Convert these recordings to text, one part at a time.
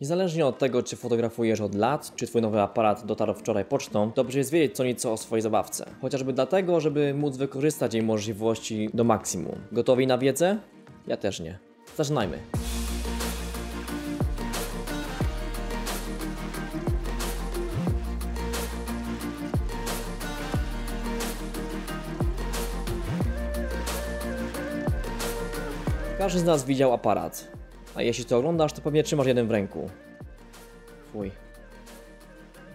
Niezależnie od tego, czy fotografujesz od lat, czy twój nowy aparat dotarł wczoraj pocztą, dobrze jest wiedzieć co nieco o swojej zabawce. Chociażby dlatego, żeby móc wykorzystać jej możliwości do maksimum. Gotowi na wiedzę? Ja też nie. Zaczynajmy. Każdy z nas widział aparat. A jeśli to oglądasz, to pewnie trzymasz jeden w ręku. Fuj.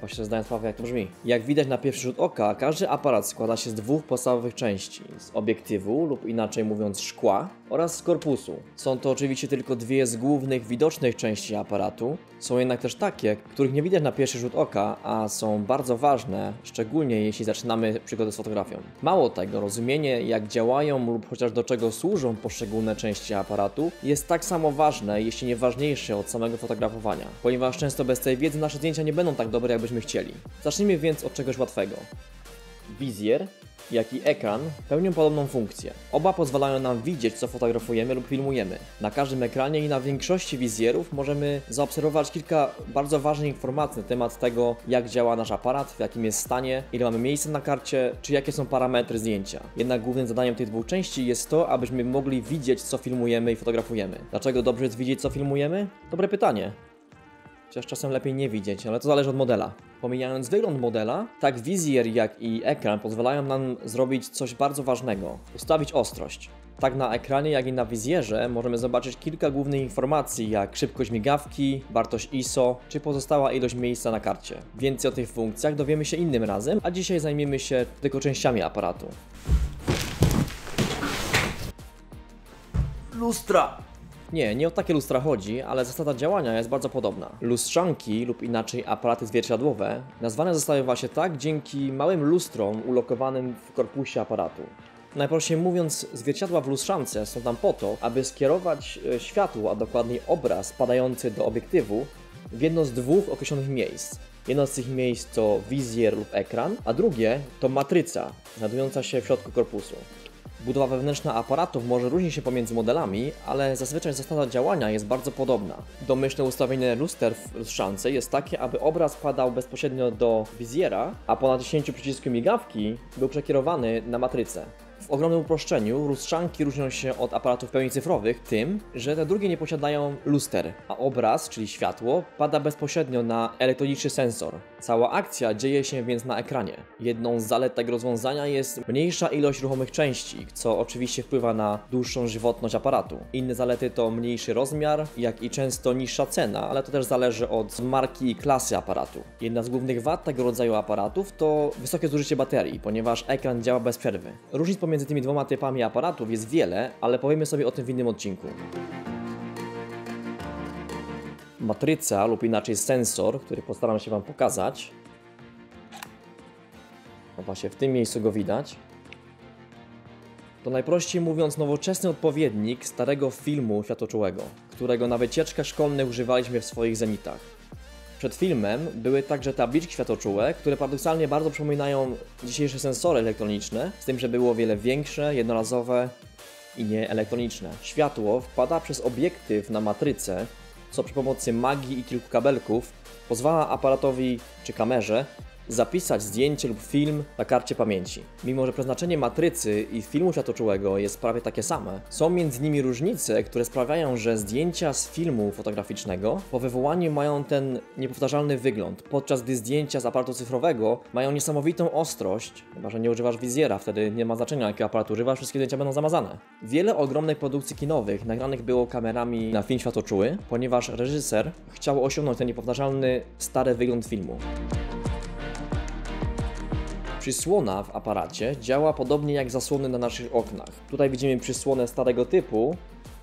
Właśnie sobie zdałem sprawę, jak to brzmi. Jak widać na pierwszy rzut oka, każdy aparat składa się z dwóch podstawowych części. Z obiektywu, lub inaczej mówiąc szkła, oraz z korpusu. Są to oczywiście tylko dwie z głównych widocznych części aparatu. Są jednak też takie, których nie widać na pierwszy rzut oka, a są bardzo ważne, szczególnie jeśli zaczynamy przygodę z fotografią. Mało tego, rozumienie jak działają lub chociaż do czego służą poszczególne części aparatu jest tak samo ważne, jeśli nie ważniejsze od samego fotografowania. Ponieważ często bez tej wiedzy nasze zdjęcia nie będą tak dobre, jakbyśmy chcieli. Zacznijmy więc od czegoś łatwego. Wizjer, jak i ekran pełnią podobną funkcję. Oba pozwalają nam widzieć, co fotografujemy lub filmujemy. Na każdym ekranie i na większości wizjerów możemy zaobserwować kilka bardzo ważnych informacji na temat tego, jak działa nasz aparat, w jakim jest stanie, ile mamy miejsca na karcie, czy jakie są parametry zdjęcia. Jednak głównym zadaniem tych dwóch części jest to, abyśmy mogli widzieć, co filmujemy i fotografujemy. Dlaczego dobrze jest widzieć, co filmujemy? Dobre pytanie. Chociaż czasem lepiej nie widzieć, ale to zależy od modela. Pomijając wygląd modela, tak wizjer jak i ekran pozwalają nam zrobić coś bardzo ważnego. Ustawić ostrość. Tak na ekranie jak i na wizjerze możemy zobaczyć kilka głównych informacji jak szybkość migawki, wartość ISO czy pozostała ilość miejsca na karcie. Więcej o tych funkcjach dowiemy się innym razem, a dzisiaj zajmiemy się tylko częściami aparatu. Lustra! Nie o takie lustra chodzi, ale zasada działania jest bardzo podobna. Lustrzanki, lub inaczej aparaty zwierciadłowe, nazwane zostały właśnie tak dzięki małym lustrom ulokowanym w korpusie aparatu. Najprościej mówiąc, zwierciadła w lustrzance są tam po to, aby skierować światło, a dokładniej obraz padający do obiektywu w jedno z dwóch określonych miejsc. Jedno z tych miejsc to wizjer lub ekran, a drugie to matryca, znajdująca się w środku korpusu. Budowa wewnętrzna aparatów może różnić się pomiędzy modelami, ale zazwyczaj zasada działania jest bardzo podobna. Domyślne ustawienie luster w lustrzance jest takie, aby obraz padał bezpośrednio do wizjera, a po naciśnięciu przycisku migawki był przekierowany na matrycę. W ogromnym uproszczeniu lustrzanki różnią się od aparatów w pełni cyfrowych tym, że te drugie nie posiadają luster, a obraz, czyli światło, pada bezpośrednio na elektroniczny sensor. Cała akcja dzieje się więc na ekranie. Jedną z zalet tego rozwiązania jest mniejsza ilość ruchomych części, co oczywiście wpływa na dłuższą żywotność aparatu. Inne zalety to mniejszy rozmiar, jak i często niższa cena, ale to też zależy od marki i klasy aparatu. Jedna z głównych wad tego rodzaju aparatów to wysokie zużycie baterii, ponieważ ekran działa bez przerwy. Różnic pomiędzy tymi dwoma typami aparatów jest wiele, ale powiemy sobie o tym w innym odcinku. Matryca, lub inaczej sensor, który postaram się Wam pokazać. No właśnie, w tym miejscu go widać. To najprościej mówiąc nowoczesny odpowiednik starego filmu światłoczułego, którego na wycieczkach szkolnych używaliśmy w swoich zenitach. Przed filmem były także tabliczki światłoczułe, które paradoksalnie bardzo przypominają dzisiejsze sensory elektroniczne, z tym, że było o wiele większe, jednorazowe i nieelektroniczne. Światło wpada przez obiektyw na matrycę, co przy pomocy magii i kilku kabelków pozwala aparatowi czy kamerze zapisać zdjęcie lub film na karcie pamięci. Mimo że przeznaczenie matrycy i filmu światłoczułego jest prawie takie same, są między nimi różnice, które sprawiają, że zdjęcia z filmu fotograficznego po wywołaniu mają ten niepowtarzalny wygląd, podczas gdy zdjęcia z aparatu cyfrowego mają niesamowitą ostrość, chyba że nie używasz wizjera, wtedy nie ma znaczenia jaki aparat używasz, wszystkie zdjęcia będą zamazane. Wiele ogromnych produkcji kinowych nagranych było kamerami na film światłoczuły, ponieważ reżyser chciał osiągnąć ten niepowtarzalny, stary wygląd filmu. Przysłona w aparacie działa podobnie jak zasłony na naszych oknach. Tutaj widzimy przysłonę starego typu,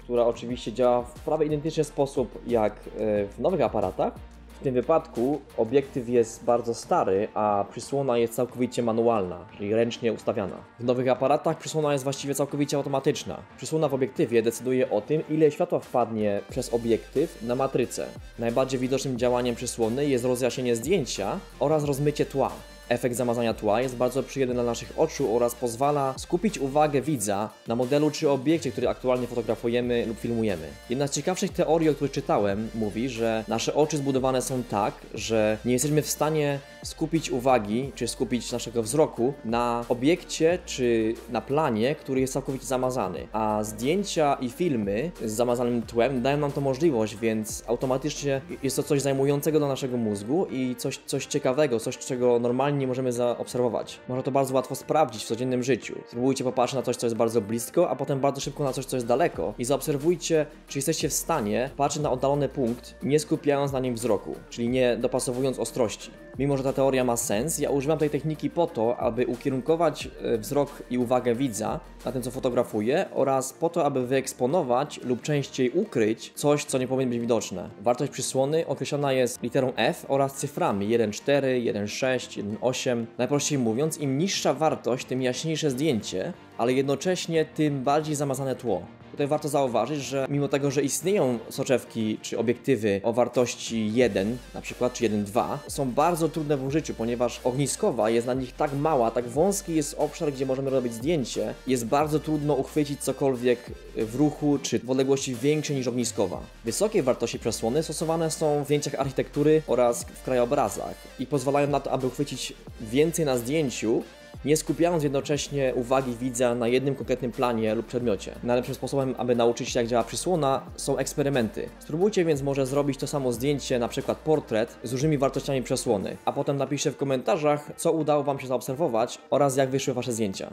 która oczywiście działa w prawie identyczny sposób jak w nowych aparatach. W tym wypadku obiektyw jest bardzo stary, a przysłona jest całkowicie manualna, czyli ręcznie ustawiana. W nowych aparatach przysłona jest właściwie całkowicie automatyczna. Przysłona w obiektywie decyduje o tym, ile światła wpadnie przez obiektyw na matrycę. Najbardziej widocznym działaniem przysłony jest rozjaśnienie zdjęcia oraz rozmycie tła. Efekt zamazania tła jest bardzo przyjemny dla naszych oczu oraz pozwala skupić uwagę widza na modelu czy obiekcie, który aktualnie fotografujemy lub filmujemy. Jedna z ciekawszych teorii, o których czytałem, mówi, że nasze oczy zbudowane są tak, że nie jesteśmy w stanie skupić uwagi, czy skupić naszego wzroku na obiekcie, czy na planie, który jest całkowicie zamazany. A zdjęcia i filmy z zamazanym tłem dają nam to możliwość, więc automatycznie jest to coś zajmującego dla naszego mózgu i coś ciekawego, coś, czego normalnie nie możemy zaobserwować. Można to bardzo łatwo sprawdzić w codziennym życiu. Spróbujcie popatrzeć na coś, co jest bardzo blisko, a potem bardzo szybko na coś, co jest daleko i zaobserwujcie, czy jesteście w stanie patrzeć na oddalony punkt, nie skupiając na nim wzroku, czyli nie dopasowując ostrości. Mimo że ta teoria ma sens, ja używam tej techniki po to, aby ukierunkować wzrok i uwagę widza na tym, co fotografuję, oraz po to, aby wyeksponować lub częściej ukryć coś, co nie powinno być widoczne. Wartość przysłony określona jest literą F oraz cyframi 1,4, 1,6, 1,8. Najprościej mówiąc, im niższa wartość, tym jaśniejsze zdjęcie, ale jednocześnie tym bardziej zamazane tło. Tutaj warto zauważyć, że mimo tego, że istnieją soczewki czy obiektywy o wartości 1, na przykład, czy 1,2, są bardzo trudne w użyciu, ponieważ ogniskowa jest na nich tak mała, tak wąski jest obszar, gdzie możemy robić zdjęcie, jest bardzo trudno uchwycić cokolwiek w ruchu, czy w odległości większej niż ogniskowa. Wysokie wartości przesłony stosowane są w zdjęciach architektury oraz w krajobrazach i pozwalają na to, aby uchwycić więcej na zdjęciu, nie skupiając jednocześnie uwagi widza na jednym konkretnym planie lub przedmiocie. Najlepszym sposobem, aby nauczyć się, jak działa przysłona, są eksperymenty. Spróbujcie więc może zrobić to samo zdjęcie, na przykład portret, z różnymi wartościami przesłony, a potem napiszcie w komentarzach, co udało Wam się zaobserwować oraz jak wyszły Wasze zdjęcia.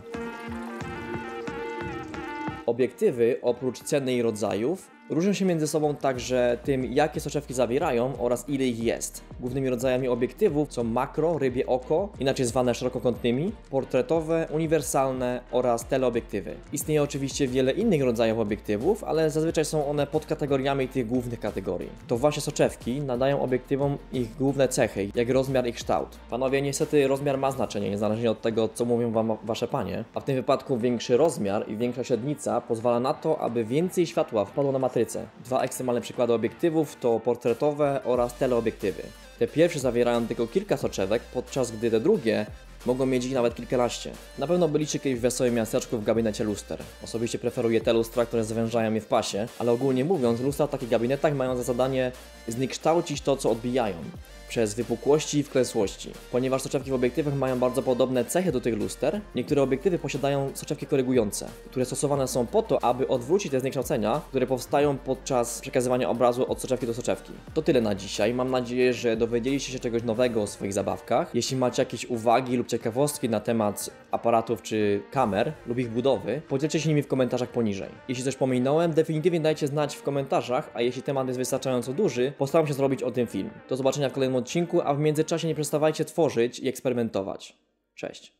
Obiektywy, oprócz ceny i rodzajów, różnią się między sobą także tym, jakie soczewki zawierają oraz ile ich jest. Głównymi rodzajami obiektywów są makro, rybie oko, inaczej zwane szerokokątnymi, portretowe, uniwersalne oraz teleobiektywy. Istnieje oczywiście wiele innych rodzajów obiektywów, ale zazwyczaj są one podkategoriami tych głównych kategorii. To właśnie soczewki nadają obiektywom ich główne cechy, jak rozmiar i kształt. Panowie, niestety rozmiar ma znaczenie, niezależnie od tego, co mówią Wam Wasze panie, a w tym wypadku większy rozmiar i większa średnica pozwala na to, aby więcej światła wpadło na matrycę. Dwa ekstremalne przykłady obiektywów to portretowe oraz teleobiektywy. Te pierwsze zawierają tylko kilka soczewek, podczas gdy te drugie mogą mieć ich nawet kilkanaście. Na pewno byliście kiedyś w wesołym miasteczku w gabinecie luster. Osobiście preferuję te lustra, które zawężają je w pasie, ale ogólnie mówiąc, lustra w takich gabinetach mają za zadanie zniekształcić to, co odbijają, przez wypukłości i wklęsłości. Ponieważ soczewki w obiektywach mają bardzo podobne cechy do tych luster, niektóre obiektywy posiadają soczewki korygujące, które stosowane są po to, aby odwrócić te zniekształcenia, które powstają podczas przekazywania obrazu od soczewki do soczewki. To tyle na dzisiaj. Mam nadzieję, że dowiedzieliście się czegoś nowego o swoich zabawkach. Jeśli macie jakieś uwagi lub ciekawostki na temat aparatów czy kamer lub ich budowy, podzielcie się nimi w komentarzach poniżej. Jeśli coś pominąłem, definitywnie dajcie znać w komentarzach, a jeśli temat jest wystarczająco duży, postaram się zrobić o tym film. Do zobaczenia w kolejnym odcinku, a w międzyczasie nie przestawajcie tworzyć i eksperymentować. Cześć!